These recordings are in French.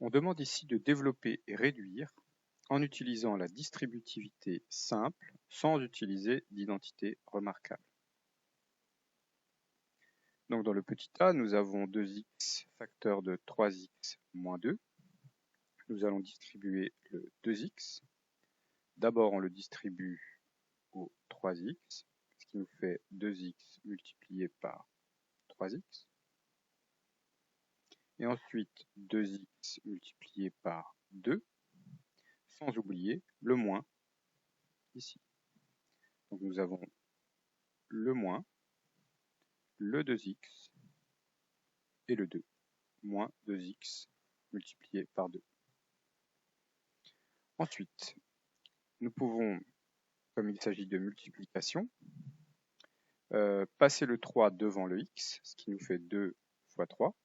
On demande ici de développer et réduire en utilisant la distributivité simple sans utiliser d'identité remarquable. Donc dans le petit a, nous avons 2x facteur de 3x moins 2. Nous allons distribuer le 2x. D'abord, on le distribue au 3x, ce qui nous fait 2x multiplié par 3x. Et ensuite 2x multiplié par 2, sans oublier le moins ici. Donc nous avons le moins, le 2x et le 2, moins 2x multiplié par 2. Ensuite, nous pouvons, comme il s'agit de multiplication, passer le 3 devant le x, ce qui nous fait 2 fois 3.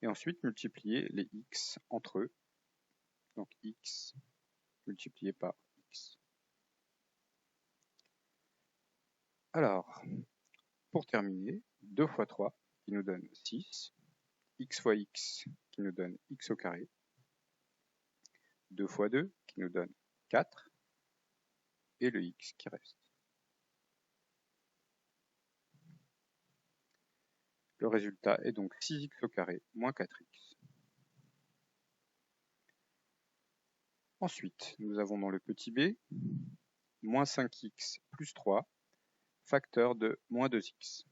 Et ensuite multiplier les x entre eux. Donc x multiplié par x. Alors, pour terminer, 2 fois 3 qui nous donne 6, x fois x qui nous donne x au carré, 2 fois 2 qui nous donne 4, et le x qui reste. Le résultat est donc 6x au carré moins 4x. Ensuite, nous avons dans le petit b, moins 5x plus 3, facteur de moins 2x.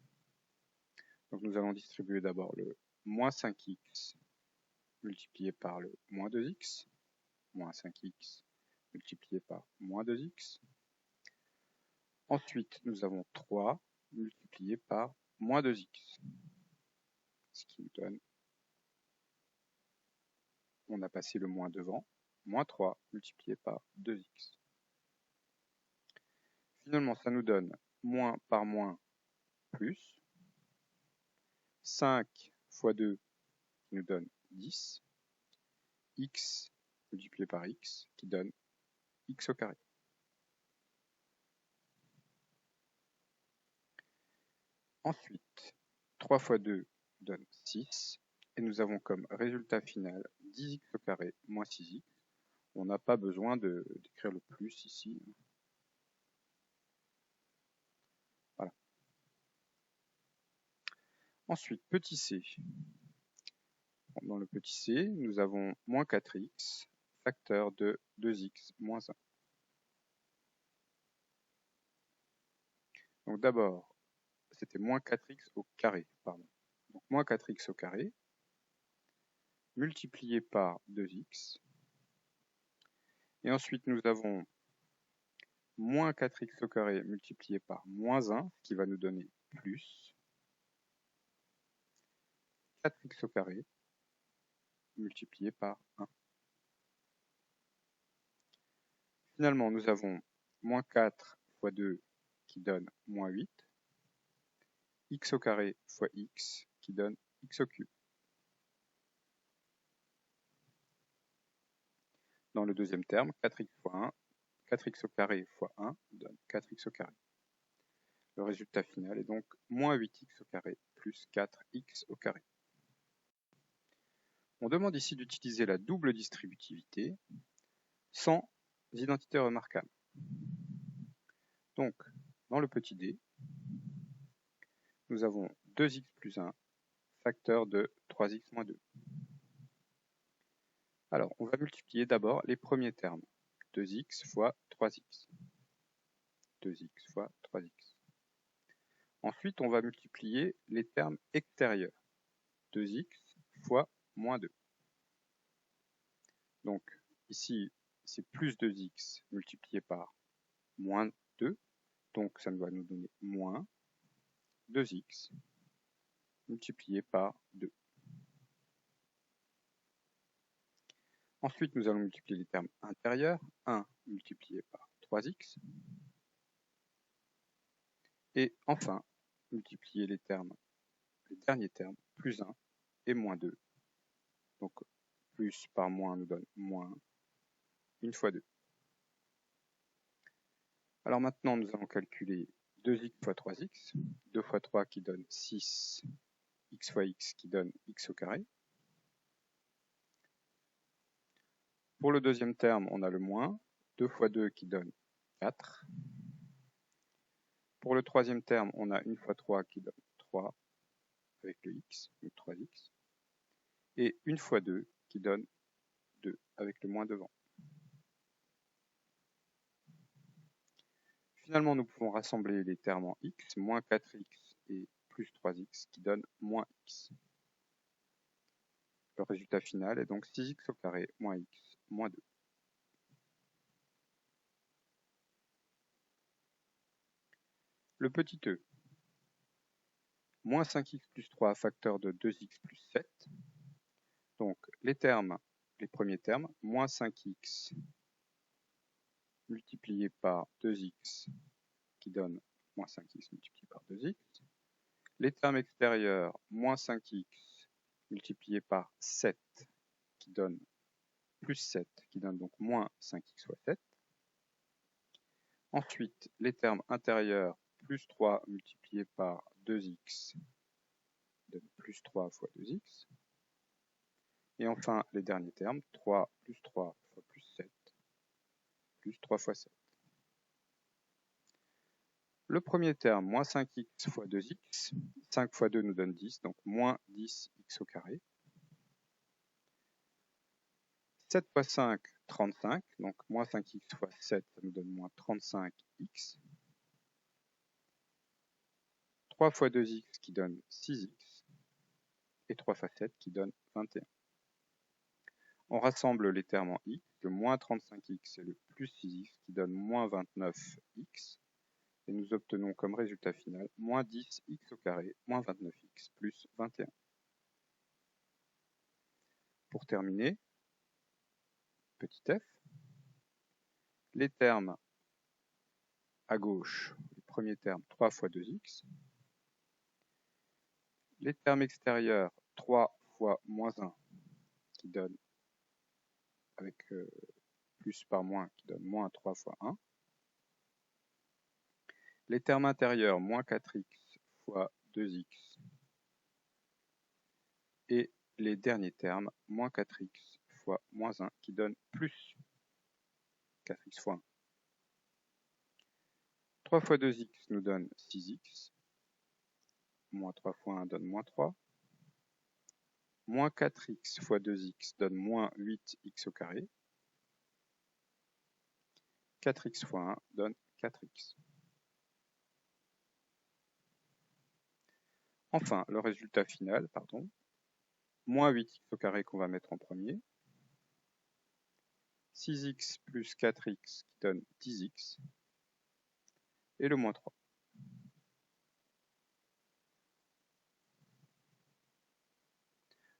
Donc nous allons distribuer d'abord le moins 5x multiplié par le moins 2x, moins 5x multiplié par moins 2x. Ensuite, nous avons 3 multiplié par moins 2x, ce qui nous donne, on a passé le moins devant, moins 3 multiplié par 2x. Finalement, ça nous donne moins par moins plus, 5 fois 2 qui nous donne 10, x multiplié par x qui donne x au carré. Ensuite, 3 fois 2 donne 6, et nous avons comme résultat final 10x au carré moins 6x. On n'a pas besoin d'écrire le plus ici. Voilà. Ensuite, petit c. Dans le petit c, nous avons moins 4x, facteur de 2x moins 1. Donc d'abord, c'était moins 4x au carré, pardon. Donc moins 4x au carré, multiplié par 2x. Et ensuite, nous avons moins 4x au carré multiplié par moins 1, qui va nous donner plus 4x au carré multiplié par 1. Finalement, nous avons moins 4 fois 2 qui donne moins 8, x au carré fois x qui donne x au cube. Dans le deuxième terme, 4x fois 1, 4x au carré fois 1 donne 4x au carré. Le résultat final est donc moins 8x au carré plus 4x au carré. On demande ici d'utiliser la double distributivité sans identité remarquable. Donc, dans le petit d, nous avons 2x plus 1, facteur de 3x moins 2. Alors, on va multiplier d'abord les premiers termes. 2x fois 3x. 2x fois 3x. Ensuite, on va multiplier les termes extérieurs. 2x fois moins 2. Donc, ici, c'est plus 2x multiplié par moins 2. Donc, ça va nous donner moins 2x multiplié par 2. Ensuite, nous allons multiplier les termes intérieurs. 1 multiplié par 3x. Et enfin, multiplier les derniers termes, plus 1 et moins 2. Donc, plus par moins nous donne moins 1 fois 2. Alors maintenant, nous allons calculer 2x fois 3x. 2 fois 3 qui donne 6, x fois x qui donne x au carré. Pour le deuxième terme, on a le moins, 2 fois 2 qui donne 4. Pour le troisième terme, on a 1 fois 3 qui donne 3, avec le x, donc 3x. Et 1 fois 2 qui donne 2, avec le moins devant. Finalement, nous pouvons rassembler les termes en x, moins 4x et plus 3x, qui donne moins x. Le résultat final est donc 6x au carré moins x moins 2. Le petit e, moins 5x plus 3 facteur de 2x plus 7. Donc les premiers termes, moins 5x multiplié par 2x qui donne moins 5x multiplié par 2x. Les termes extérieurs, moins 5x multiplié par 7 qui donne plus 7 qui donne donc moins 5x fois 7. Ensuite, les termes intérieurs, plus 3 multiplié par 2x donne plus 3 fois 2x. Et enfin, les derniers termes, 3 plus 3 fois plus 7, plus 3 fois 7. Le premier terme, moins 5x fois 2x, 5 fois 2 nous donne 10, donc moins 10x au carré. 7 fois 5, 35, donc moins 5x fois 7, ça nous donne moins 35x. 3 fois 2x qui donne 6x, et 3 fois 7 qui donne 21. On rassemble les termes en x, le moins 35x et le plus 6x qui donne moins 29x. Et nous obtenons comme résultat final moins 10x au carré, moins 29x plus 21. Pour terminer, petit f, les termes à gauche, les premiers termes 3 fois 2x, les termes extérieurs 3 fois moins 1 qui donne, avec plus par moins qui donne moins 3 fois 1, les termes intérieurs moins 4x fois 2x, et les derniers termes, moins 4x fois moins 1, qui donne plus 4x fois 1. 3 fois 2x nous donne 6x, moins 3 fois 1 donne moins 3, moins 4x fois 2x donne moins 8x au carré, 4x fois 1 donne 4x. Enfin, le résultat final, moins 8x au carré qu'on va mettre en premier, 6x plus 4x qui donne 10x, et le moins 3.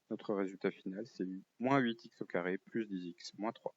Notre résultat final, c'est moins 8x au carré plus 10x moins 3.